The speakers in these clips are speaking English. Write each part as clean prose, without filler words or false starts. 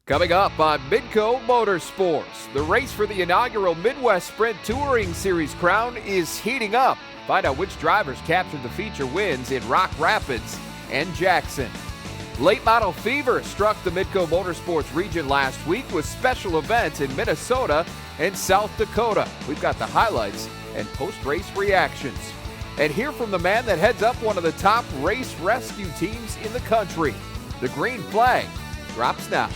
Coming up on Midco Motorsports, the race for the inaugural Midwest Sprint Touring Series crown is heating up. Find out which drivers captured the feature wins in Rock Rapids and Jackson. Late model fever struck the Midco Motorsports region last week with special events in Minnesota and South Dakota. We've got the highlights and post-race reactions. And hear from the man that heads up one of the top race rescue teams in the country. The green flag drops now.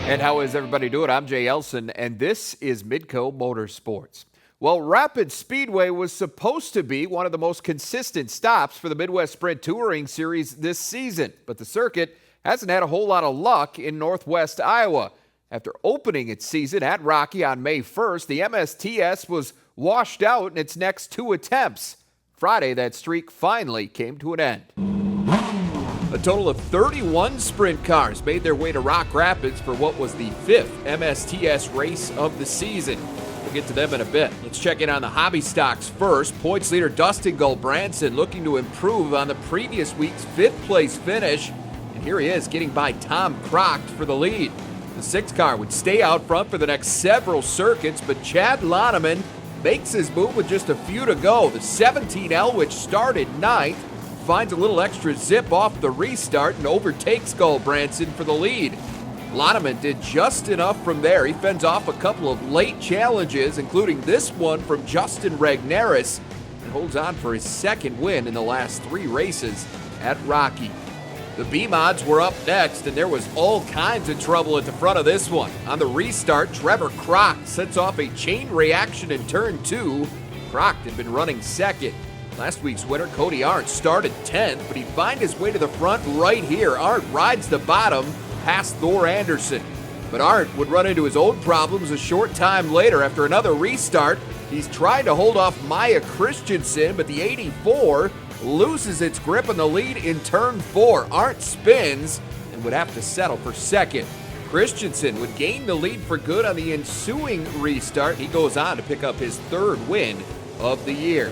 And how is everybody doing? I'm Jay Elsen, and this is Midco Motorsports. Well, Rapids Speedway was supposed to be one of the most consistent stops for the Midwest Sprint Touring Series this season, but the circuit hasn't had a whole lot of luck in Northwest Iowa. After opening its season at Rocky on May 1st, the MSTS was washed out in its next two attempts. Friday, that streak finally came to an end. A total of 31 sprint cars made their way to Rock Rapids for what was the fifth MSTS race of the season. We'll get to them in a bit. Let's check in on the hobby stocks first. Points leader Dustin Gulbranson looking to improve on the previous week's fifth place finish. And here he is getting by Tom Crocked for the lead. The sixth car would stay out front for the next several circuits, but Chad Loneman makes his move with just a few to go. The 17L, which started ninth, finds a little extra zip off the restart and overtakes Gulbranson for the lead. Loneman did just enough from there. He fends off a couple of late challenges, including this one from Justin Regneris, and holds on for his second win in the last three races at Rocky. The B-Mods were up next, and there was all kinds of trouble at the front of this one. On the restart, Trevor Crock sets off a chain reaction in turn two. Crock had been running second. Last week's winner, Cody Arndt, started 10th, but he'd find his way to the front right here. Arndt rides the bottom past Thor Anderson. But Arndt would run into his old problems a short time later after another restart. He's trying to hold off Maya Christensen, but the 84 loses its grip on the lead in turn four. Arndt spins and would have to settle for second. Christensen would gain the lead for good on the ensuing restart. He goes on to pick up his third win of the year.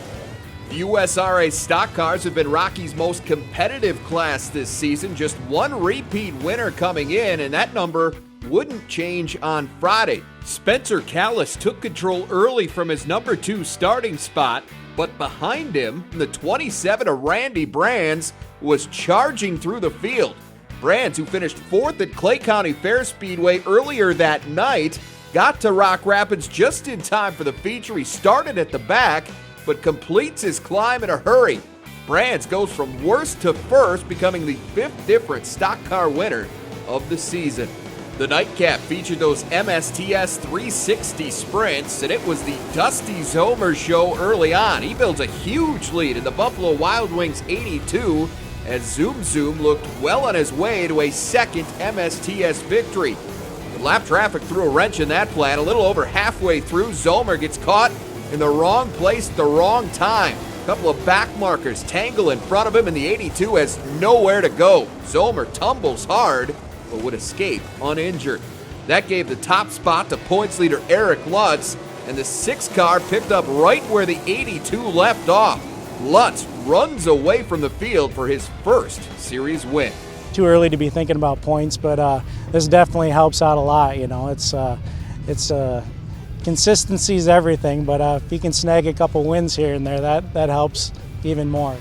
The USRA stock cars have been Rocky's most competitive class this season. Just one repeat winner coming in, and that number wouldn't change on Friday. Spencer Callis took control early from his number 2 starting spot, but behind him, the 27 of Randy Brands was charging through the field. Brands, who finished 4th at Clay County Fair Speedway earlier that night, got to Rock Rapids just in time for the feature. He started at the back, but completes his climb in a hurry. Brands goes from worst to first, becoming the 5th different stock car winner of the season. The nightcap featured those MSTS 360 sprints, and it was the Dusty Zomer show early on. He builds a huge lead in the Buffalo Wild Wings 82 as Zoom Zoom looked well on his way to a second MSTS victory. The lap traffic threw a wrench in that plan. A little over halfway through, Zomer gets caught in the wrong place at the wrong time. A couple of back markers tangle in front of him, and the 82 has nowhere to go. Zomer tumbles hard, but would escape uninjured. That gave the top spot to points leader Eric Lutz, and the 6 car picked up right where the 82 left off. Lutz runs away from the field for his first series win. Too early to be thinking about points, but this definitely helps out a lot. You know, it's consistency is everything, but if you can snag a couple wins here and there, that helps even more.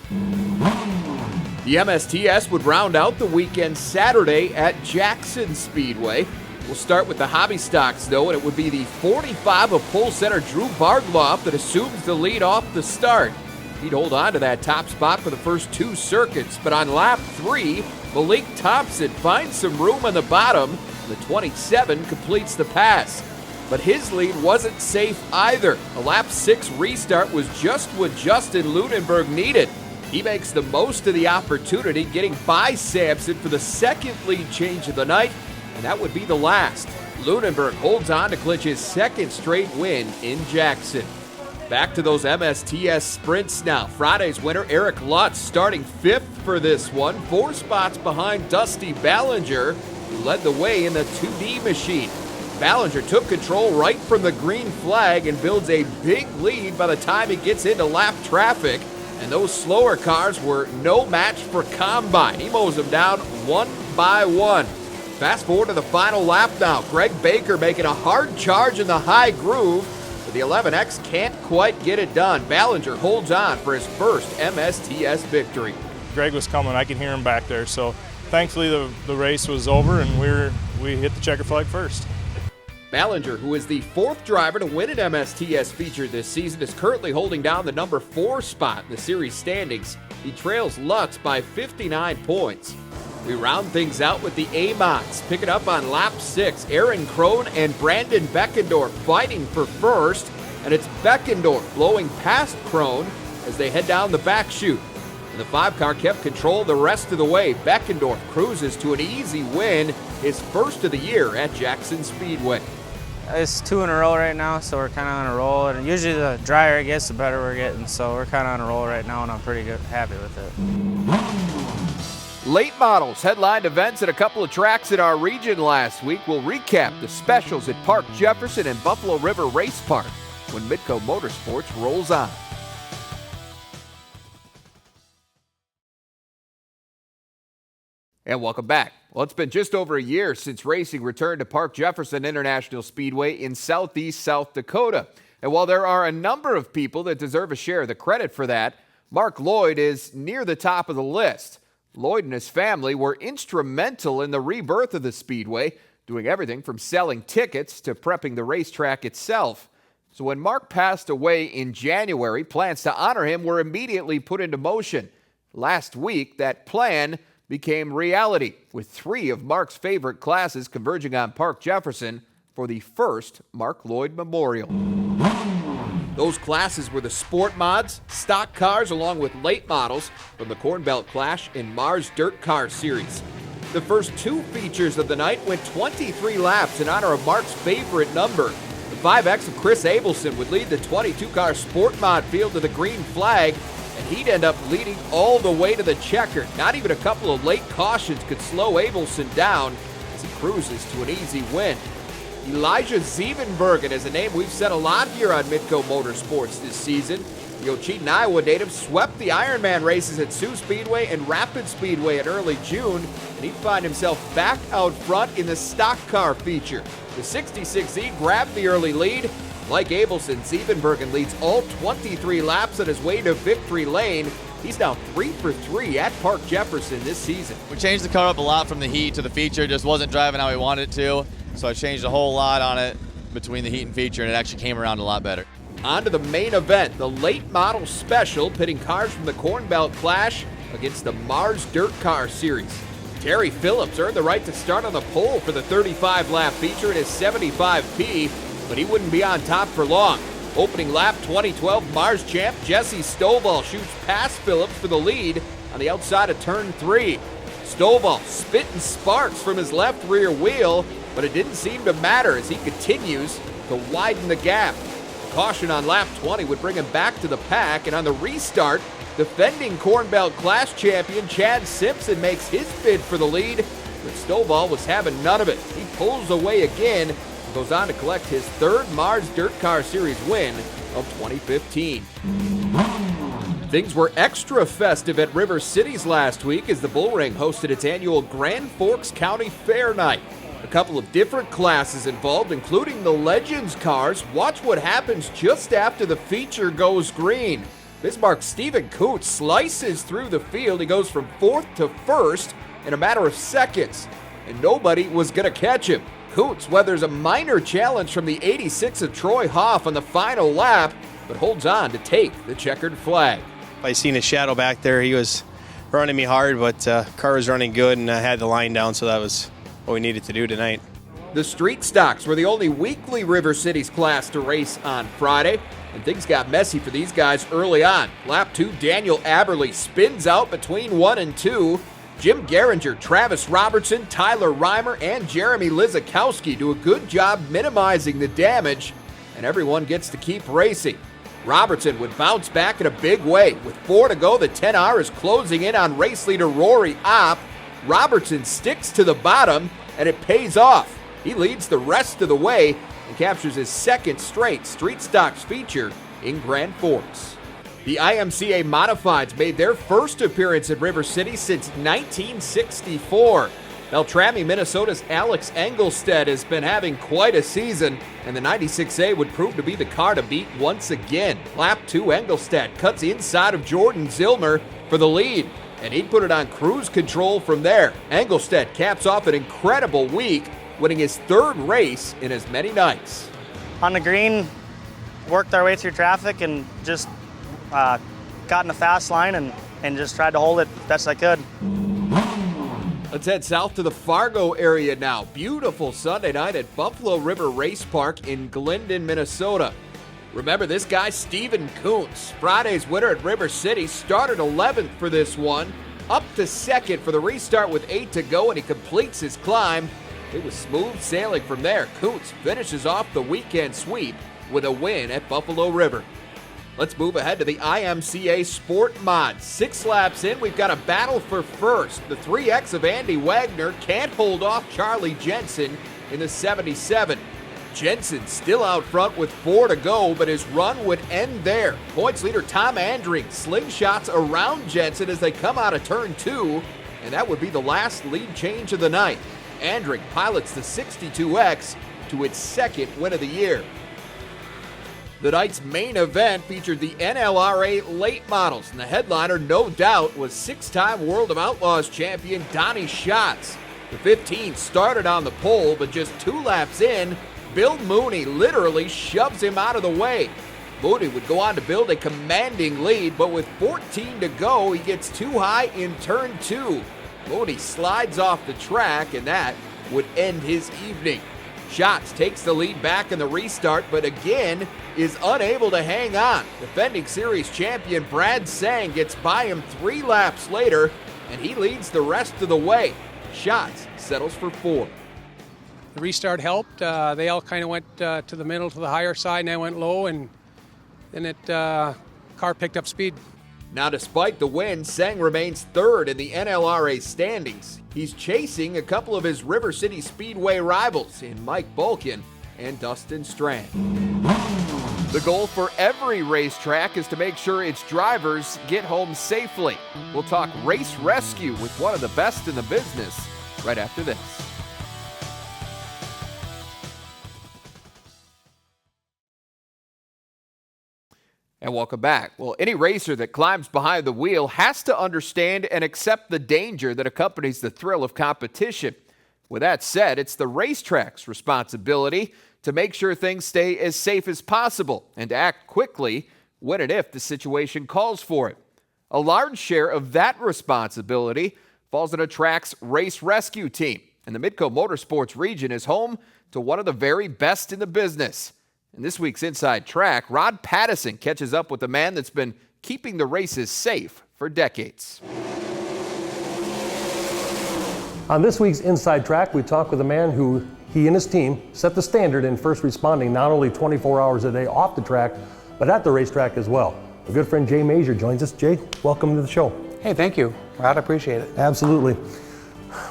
The MSTS would round out the weekend Saturday at Jackson Speedway. We'll start with the hobby stocks, though, and it would be the 45 of pole setter Drew Bargloff that assumes the lead off the start. He'd hold on to that top spot for the first 2 circuits, but on lap 3, Malik Thompson finds some room on the bottom. The 27 completes the pass. But his lead wasn't safe either. A lap 6 restart was just what Justin Lunenberg needed. He makes the most of the opportunity, getting by Sampson for the second lead change of the night, and that would be the last. Lunenberg holds on to clinch his second straight win in Jackson. Back to those MSTS sprints now. Friday's winner, Eric Lutz, starting 5th for this one, 4 spots behind Dusty Ballinger, who led the way in the 2D machine. Ballinger took control right from the green flag and builds a big lead by the time he gets into lap traffic. And those slower cars were no match for Combine. He mows them down one by one. Fast forward to the final lap now. Greg Baker making a hard charge in the high groove, but the 11X can't quite get it done. Ballinger holds on for his first MSTS victory. Greg was coming. I could hear him back there. So thankfully the race was over and we hit the checker flag first. Ballinger, who is the 4th driver to win an MSTS feature this season, is currently holding down the number 4 spot in the series standings. He trails Lutz by 59 points. We round things out with the A-Mods. Picking up on lap 6, Aaron Krohn and Brandon Beckendorf fighting for first, and it's Beckendorf blowing past Krohn as they head down the back chute. And the 5-car kept control the rest of the way. Beckendorf cruises to an easy win, his first of the year at Jackson Speedway. It's 2 in a row right now, so we're kind of on a roll. And usually the drier it gets, the better we're getting. So we're kind of on a roll right now, and I'm pretty happy with it. Late models headlined events at a couple of tracks in our region last week. We'll recap the specials at Park Jefferson and Buffalo River Race Park when Midco Motorsports rolls on. And welcome back. Well, it's been just over a year since racing returned to Park Jefferson International Speedway in southeast South Dakota. And while there are a number of people that deserve a share of the credit for that, Mark Lloyd is near the top of the list. Lloyd and his family were instrumental in the rebirth of the Speedway, doing everything from selling tickets to prepping the racetrack itself. So when Mark passed away in January, plans to honor him were immediately put into motion. Last week, that plan became reality, with 3 of Mark's favorite classes converging on Park Jefferson for the first Mark Lloyd Memorial. Those classes were the Sport Mods, stock cars, along with late models from the Corn Belt Clash and Mars Dirt Car Series. The first 2 features of the night went 23 laps in honor of Mark's favorite number. The 5X of Chris Abelson would lead the 22-car Sport Mod field to the green flag, and he'd end up leading all the way to the checker. Not even a couple of late cautions could slow Abelson down as he cruises to an easy win. Elijah Zievenbergen is a name we've said a lot here on Midco Motorsports this season. The Ocheyedan, Iowa native swept the Ironman races at Sioux Speedway and Rapid Speedway in early June, and he'd find himself back out front in the stock car feature. The 66Z grabbed the early lead. Like Abelson, Zievenbergen leads all 23 laps on his way to victory lane. He's now 3 for 3 at Park Jefferson this season. We changed the car up a lot from the heat to the feature. Just wasn't driving how we wanted it to. So I changed a whole lot on it between the heat and feature, and it actually came around a lot better. On to the main event, the late model special, pitting cars from the Corn Belt Clash against the Mars Dirt Car Series. Terry Phillips earned the right to start on the pole for the 35-lap feature in his 75P, but he wouldn't be on top for long. Opening lap 2012 Mars champ Jesse Stovall shoots past Phillips for the lead on the outside of turn 3. Stovall spitting sparks from his left rear wheel, but it didn't seem to matter as he continues to widen the gap. Caution on lap 20 would bring him back to the pack, and on the restart, defending Corn Belt Clash champion Chad Simpson makes his bid for the lead, but Stovall was having none of it. He pulls away again and goes on to collect his 3rd Mars Dirt Car Series win of 2015. Things were extra festive at River Cities last week as the Bull Ring hosted its annual Grand Forks County Fair Night. A couple of different classes involved, including the Legends cars. Watch what happens just after the feature goes green. Bismarck's Steven Coots slices through the field. He goes from 4th to 1st in a matter of seconds, and nobody was going to catch him. Coots weathers a minor challenge from the 86 of Troy Hoff on the final lap, but holds on to take the checkered flag. I seen his shadow back there. He was running me hard, but car was running good, and I had the line down, so that was what we needed to do tonight. The street stocks were the only weekly River Cities class to race on Friday, and things got messy for these guys early on. Lap 2, Daniel Aberle spins out between 1 and 2. Jim Geringer, Travis Robertson, Tyler Reimer, and Jeremy Lizakowski do a good job minimizing the damage, and everyone gets to keep racing. Robertson would bounce back in a big way. With 4 to go, the 10R is closing in on race leader Rory Opp. Robertson sticks to the bottom, and it pays off. He leads the rest of the way and captures his second straight Street Stocks feature in Grand Forks. The IMCA Modifieds made their first appearance at River City since 1964. Beltrami, Minnesota's Alex Engelstead has been having quite a season, and the 96A would prove to be the car to beat once again. Lap 2, Engelstead cuts inside of Jordan Zillmer for the lead, and he'd put it on cruise control from there. Engelstead caps off an incredible week, winning his third race in as many nights. On the green, worked our way through traffic and just got in the fast line and just tried to hold it best I could. Let's head south to the Fargo area now. Beautiful Sunday night at Buffalo River Race Park in Glendon, Minnesota. Remember this guy, Steven Kuntz. Friday's winner at River City started 11th for this one, up to second for the restart with 8 to go, and he completes his climb. It was smooth sailing from there. Kuntz finishes off the weekend sweep with a win at Buffalo River. Let's move ahead to the IMCA Sport Mod. 6 laps in, we've got a battle for first. The 3X of Andy Wagner can't hold off Charlie Jensen in the 77. Jensen still out front with 4 to go, but his run would end there. Points leader Tom Andring slingshots around Jensen as they come out of turn 2, and that would be the last lead change of the night. Andring pilots the 62X to its second win of the year. The night's main event featured the NLRA late models, and the headliner, no doubt, was 6-time World of Outlaws champion Donnie Schatz. The 15 started on the pole, but just 2 laps in, Bill Mooney literally shoves him out of the way. Mooney would go on to build a commanding lead, but with 14 to go, he gets too high in turn 2. Mooney slides off the track, and that would end his evening. Schatz takes the lead back in the restart, but again is unable to hang on. Defending series champion Brad Sang gets by him 3 laps later, and he leads the rest of the way. Schatz settles for 4. The restart helped. They all kind of went to the middle, to the higher side, and I went low, and then car picked up speed. Now, despite the win, Sang remains third in the NLRA standings. He's chasing a couple of his River City Speedway rivals in Mike Bulkin and Dustin Strand. The goal for every racetrack is to make sure its drivers get home safely. We'll talk race rescue with one of the best in the business right after this. And welcome back. Well, any racer that climbs behind the wheel has to understand and accept the danger that accompanies the thrill of competition. With that said, it's the racetrack's responsibility to make sure things stay as safe as possible and to act quickly when and if the situation calls for it. A large share of that responsibility falls on a track's race rescue team, and the Midco Motorsports region is home to one of the very best in the business. In this week's Inside Track, Rod Pattison catches up with the man that's been keeping the races safe for decades. On this week's Inside Track, we talk with a man who he and his team set the standard in first responding not only 24 hours a day off the track, but at the racetrack as well. Our good friend Jay Masur joins us. Jay, welcome to the show. Hey, thank you, Rod. I appreciate it. Absolutely.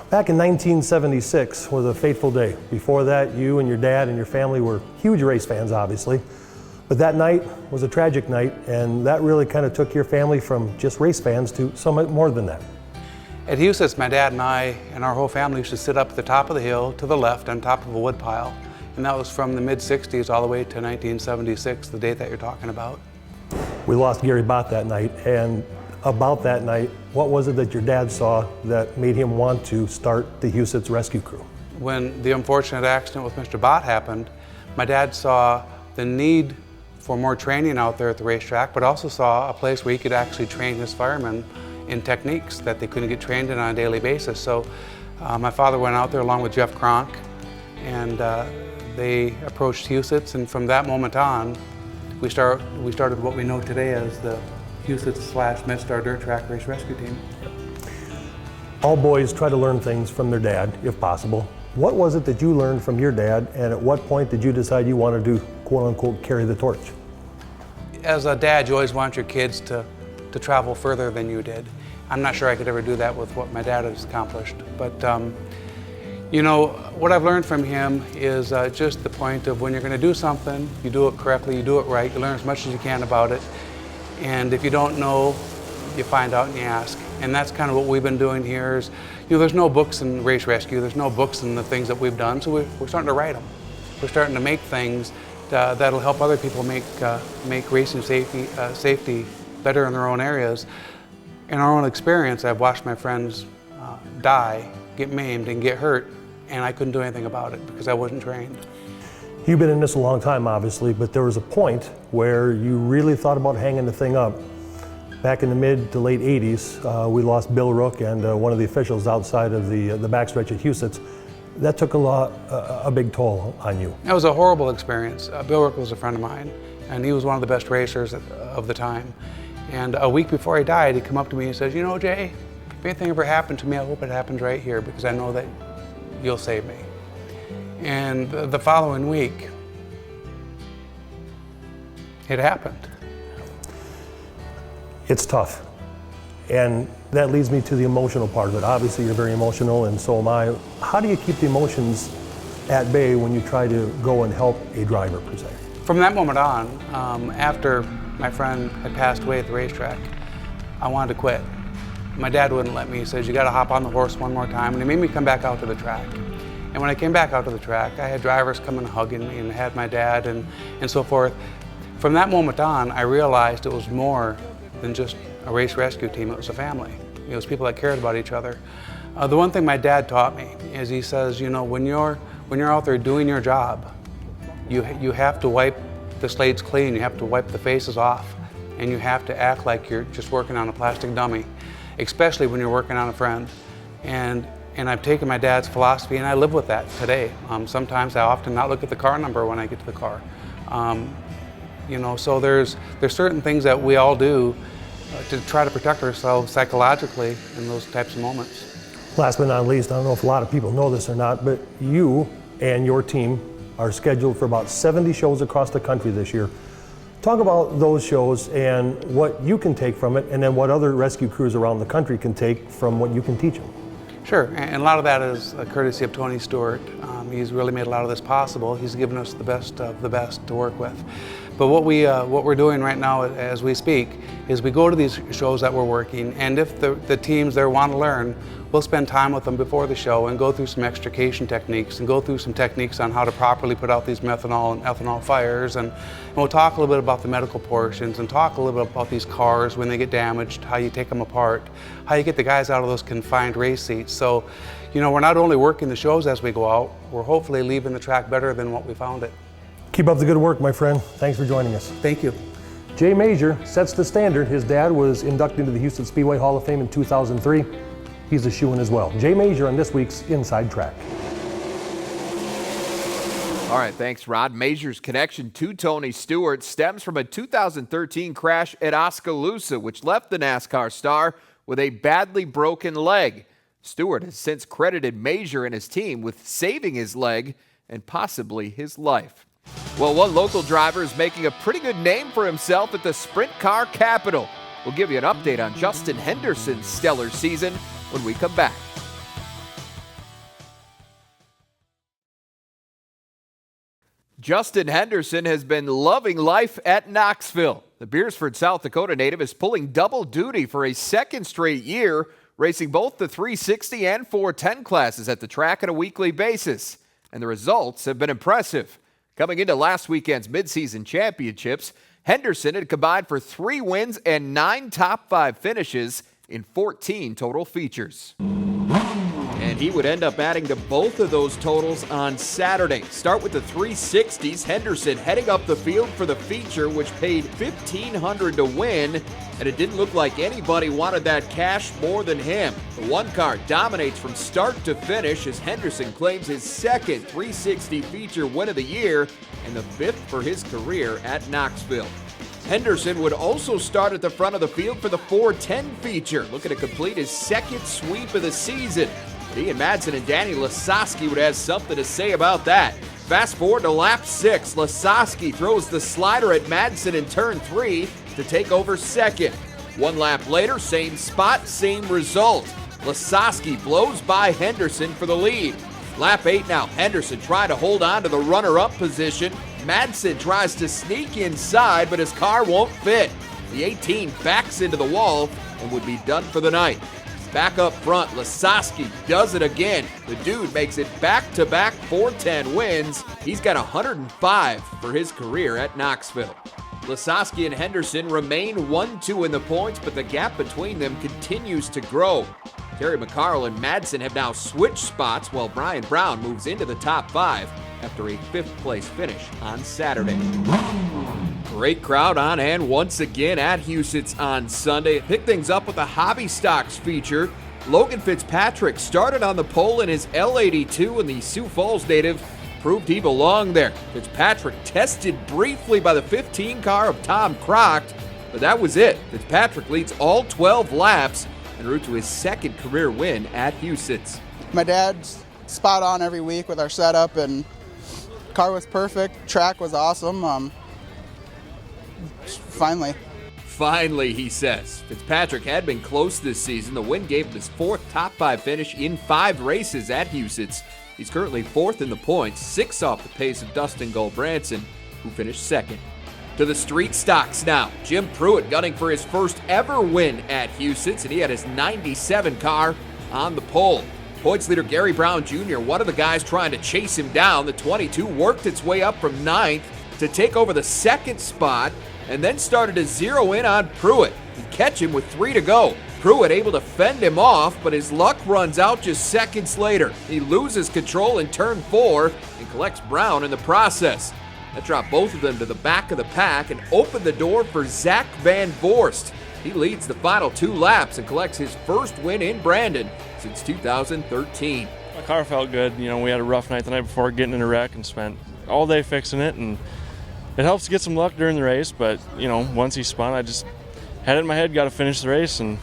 Back in 1976 was a fateful day. Before that, you and your dad and your family were huge race fans, obviously. But that night was a tragic night, and that really kind of took your family from just race fans to somewhat more than that. At Huset, my dad and I and our whole family used to sit up at the top of the hill to the left on top of a wood pile. And that was from the mid-60s all the way to 1976, the date that you're talking about. We lost Gary Bott that night, and about that night, what was it that your dad saw that made him want to start the Huset's rescue crew? When the unfortunate accident with Mr. Bott happened, my dad saw the need for more training out there at the racetrack, but also saw a place where he could actually train his firemen in techniques that they couldn't get trained in on a daily basis. So my father went out there along with Jeff Kronk, and they approached Huset's, and from that moment on, we started what we know today as the Huset/MidStar Dirt Track Race Rescue Team. All boys try to learn things from their dad, if possible. What was it that you learned from your dad, and at what point did you decide you wanted to, quote unquote, carry the torch? as a dad, you always want your kids to travel further than you did. I'm not sure I could ever do that with what my dad has accomplished. But, you know, what I've learned from him is just the point of when you're going to do something, you do it correctly, you do it right, you learn as much as you can about it. And if you don't know, you find out and you ask. And that's kind of what we've been doing here is, you know, there's no books in race rescue, there's no books in the things that we've done, so we're starting to write them. We're starting to make things that'll help other people make racing safety better in their own areas. In our own experience, I've watched my friends die, get maimed, and get hurt, and I couldn't do anything about it because I wasn't trained. You've been in this a long time, obviously, but there was a point where you really thought about hanging the thing up. Back in the mid to late 80s, we lost Bill Rook and one of the officials outside of the backstretch at Huset. That took a big toll on you. That was a horrible experience. Bill Rook was a friend of mine, and he was one of the best racers of the time. And a week before he died, he came up to me and says, you know, Jay, if anything ever happened to me, I hope it happens right here because I know that you'll save me. And the following week, it happened. It's tough. And that leads me to the emotional part of it. Obviously, you're very emotional, and so am I. How do you keep the emotions at bay when you try to go and help a driver, per se? From that moment on, after my friend had passed away at the racetrack, I wanted to quit. My dad wouldn't let me. He says, you got to hop on the horse one more time, and he made me come back out to the track. And when I came back out to the track, I had drivers coming hugging me, and I had my dad and so forth. From that moment on, I realized it was more than just a race rescue team, it was a family. It was people that cared about each other. The one thing my dad taught me is he says, you know, when you're out there doing your job, you have to wipe the slates clean, you have to wipe the faces off, and you have to act like you're just working on a plastic dummy, especially when you're working on a friend. And I've taken my dad's philosophy and I live with that today. Sometimes I often not look at the car number when I get to the car. You know, so there's certain things that we all do to try to protect ourselves psychologically in those types of moments. Last but not least, I don't know if a lot of people know this or not, but you and your team are scheduled for about 70 shows across the country this year. Talk about those shows and what you can take from it, and then what other rescue crews around the country can take from what you can teach them. Sure, and a lot of that is a courtesy of Tony Stewart. He's really made a lot of this possible. He's given us the best of the best to work with. But what we're doing right now as we speak is we go to these shows that we're working, and if the teams there want to learn, we'll spend time with them before the show and go through some extrication techniques and go through some techniques on how to properly put out these methanol and ethanol fires, and we'll talk a little bit about the medical portions and talk a little bit about these cars when they get damaged, how you take them apart, how you get the guys out of those confined race seats. So, you know, we're not only working the shows as we go out, we're hopefully leaving the track better than what we found it. Keep up the good work, my friend. Thanks for joining us. Thank you. Jay Masur sets the standard. His dad was inducted into the Husett Speedway Hall of Fame in 2003. He's a shoo-in as well. Jay Masur on this week's Inside Track. All right, thanks, Rod. Masur's connection to Tony Stewart stems from a 2013 crash at Oskaloosa, which left the NASCAR star with a badly broken leg. Stewart has since credited Masur and his team with saving his leg and possibly his life. Well, one local driver is making a pretty good name for himself at the sprint car capital. We'll give you an update on Justin Henderson's stellar season when we come back. Justin Henderson has been loving life at Knoxville. The Beersford, South Dakota native is pulling double duty for a second straight year, racing both the 360 and 410 classes at the track on a weekly basis. And the results have been impressive. Coming into last weekend's midseason championships, Henderson had combined for 3 wins and 9 top 5 finishes in 14 total features. And he would end up adding to both of those totals on Saturday. Start with the 360s. Henderson heading up the field for the feature, which paid $1,500 to win, and it didn't look like anybody wanted that cash more than him. The one car dominates from start to finish as Henderson claims his second 360 feature win of the year and the 5th for his career at Knoxville. Henderson would also start at the front of the field for the 410 feature, looking to complete his second sweep of the season. Ian Madsen and Danny Lasowski would have something to say about that. Fast forward to lap 6. Lasowski throws the slider at Madsen in turn 3 to take over second. 1 lap later, same spot, same result. Lasowski blows by Henderson for the lead. Lap 8 now, Henderson trying to hold on to the runner-up position. Madsen tries to sneak inside, but his car won't fit. The 18 backs into the wall and would be done for the night. Back up front, Lasowski does it again. The dude makes it back-to-back 410 wins. He's got 105 for his career at Knoxville. Lasowski and Henderson remain 1-2 in the points, but the gap between them continues to grow. Terry McCarl and Madsen have now switched spots while Brian Brown moves into the top 5 after a 5th place finish on Saturday. Great crowd on hand once again at Huset's on Sunday. Pick things up with a Hobby Stocks feature. Logan Fitzpatrick started on the pole in his L82, and the Sioux Falls native proved he belonged there. Fitzpatrick tested briefly by the 15 car of Tom Croct, but that was it. Fitzpatrick leads all 12 laps en route to his 2nd career win at Huset's. My dad's spot on every week with our setup, and car was perfect, track was awesome. Finally, he says. Fitzpatrick had been close this season. The win gave him his 4th top 5 finish in 5 races at Huset's. He's currently 4th in the points, 6 off the pace of Dustin Goldbranson, who finished 2nd. To the street stocks now. Jim Pruitt gunning for his first ever win at Huset's, and he had his 97 car on the pole. Points leader Gary Brown Jr., one of the guys trying to chase him down. The 22 worked its way up from 9th to take over the 2nd spot, and then started to zero in on Pruitt and catch him with 3 to go. Pruitt able to fend him off, but his luck runs out just seconds later. He loses control in turn 4 and collects Brown in the process. That dropped both of them to the back of the pack and opened the door for Zach Van Voorst. He leads the final 2 laps and collects his first win in Brandon since 2013. My car felt good. We had a rough night the night before getting in a wreck and spent all day fixing it, and it helps to get some luck during the race, but once he spun, I just had it in my head, got to finish the race, and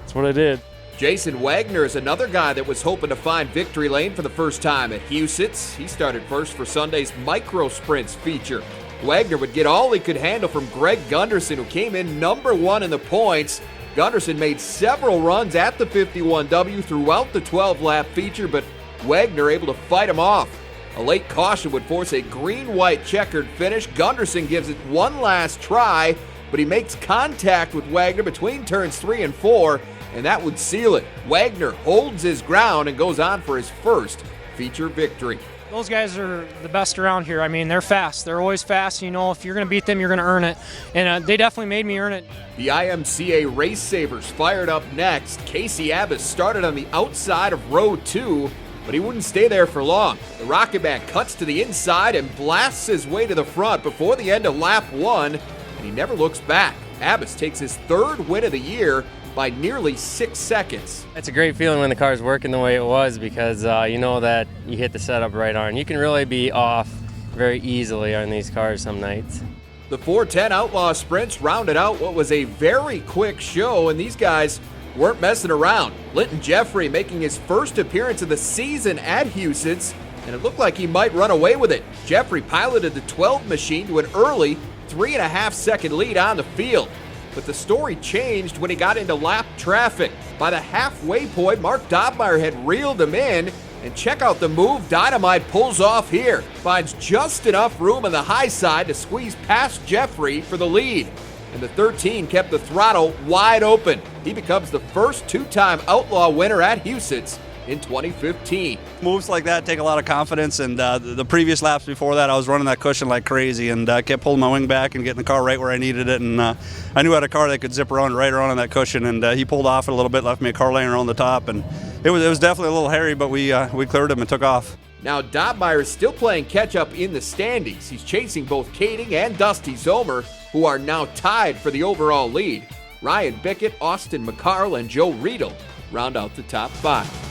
that's what I did. Jason Wagner is another guy that was hoping to find victory lane for the first time at Huset's. He started first for Sunday's Micro Sprints feature. Wagner would get all he could handle from Greg Gunderson, who came in number 1 in the points. Gunderson made several runs at the 51W throughout the 12-lap feature, but Wagner able to fight him off. A late caution would force a green-white checkered finish. Gunderson gives it one last try, but he makes contact with Wagner between turns 3 and 4, and that would seal it. Wagner holds his ground and goes on for his first feature victory. Those guys are the best around here. I mean, they're fast. They're always fast. If you're going to beat them, you're going to earn it. And they definitely made me earn it. The IMCA Race Savers fired up next. Casey Abbas started on the outside of row 2, but he wouldn't stay there for long. The Rocket Man cuts to the inside and blasts his way to the front before the end of lap 1, and he never looks back. Abbas takes his 3rd win of the year by nearly 6 seconds. It's a great feeling when the car's working the way it was, because you know that you hit the setup right on. You can really be off very easily on these cars some nights. The 410 Outlaw Sprints rounded out what was a very quick show, and these guys weren't messing around. Linton Jeffrey making his first appearance of the season at Huset's, and it looked like he might run away with it. Jeffrey piloted the 12 machine to an early 3.5-second lead on the field. But the story changed when he got into lap traffic. By the halfway point, Mark Dobmeier had reeled him in, and check out the move Dynamite pulls off here. Finds just enough room on the high side to squeeze past Jeffrey for the lead. And the 13 kept the throttle wide open. He becomes the first 2-time Outlaw winner at Huset's in 2015. Moves like that take a lot of confidence, and the previous laps before that I was running that cushion like crazy, and kept pulling my wing back and getting the car right where I needed it, and I knew I had a car that could zip around right around on that cushion, and he pulled off it a little bit, left me a car laying around the top, and it was definitely a little hairy, but we cleared him and took off. Now Dobmeier is still playing catch-up in the standings. He's chasing both Kading and Dusty Zomer, who are now tied for the overall lead. Ryan Bickett, Austin McCarl, and Joe Riedel round out the top 5.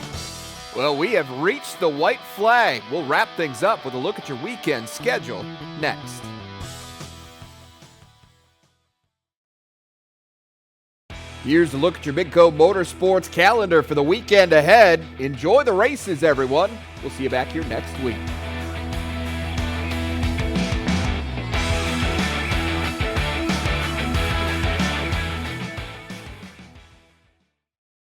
Well, we have reached the white flag. We'll wrap things up with a look at your weekend schedule next. Here's a look at your Midco Motorsports calendar for the weekend ahead. Enjoy the races, everyone. We'll see you back here next week.